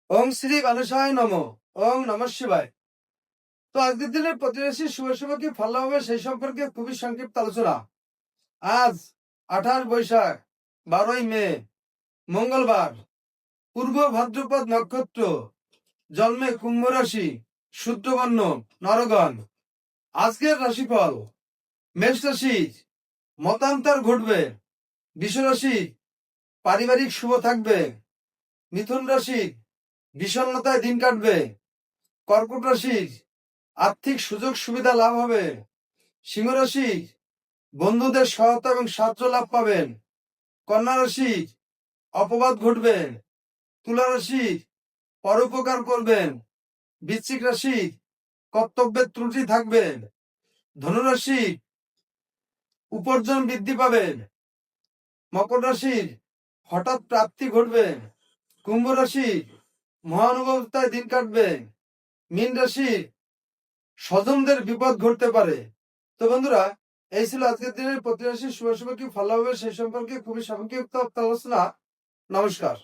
ওম শ্রী গণেশায় নমঃ। ওম নমঃ শিবায়। তো আজকের দিনের প্রতি রাশির শুভ শুভ কি ফল হবে সেই সম্পর্কে খুবই সংক্ষিপ্ত আলোচনা। আজ 28 বৈশাখ 12ই মে, মঙ্গলবার, পূর্ব ভাদ্রপদ নক্ষত্র, জন্মে কুম্ভ রাশি, শুদ্ধবর্ণ, নরগণ। আজকের রাশিফল: মেষ রাশি মতান্তর ঘটবে। বৃষ রাশি পারিবারিক শুভ থাকবে। মিথুন রাশি বিষণ্ণতায় দিন কাটবে। কর্কট রাশি আর্থিক সুযোগ সুবিধা লাভ হবে। সিংহ রাশি বন্ধুদের সহায়তা এবং সাহায্য লাভ পাবেন। কন্যা রাশি অপবাদ ঘটবে। তুলা রাশি পরোপকার করবেন। বৃশ্চিক রাশি কর্তব্যের ত্রুটি থাকবে। ধনু রাশি উপার্জন বৃদ্ধি পাবেন। মকর রাশির হঠাৎ প্রাপ্তি ঘটবে। কুম্ভ রাশি মহানুভবতায় দিন কাটবে। মীন রাশি স্বজনদের বিপদ ঘটতে পারে। তো বন্ধুরা, এই ছিল আজকের দিনের প্রতি রাশির শুভ শুভ কি ফল হবে সেই সম্পর্কে খুবই সংক্ষিপ্ত আলোচনা। নমস্কার।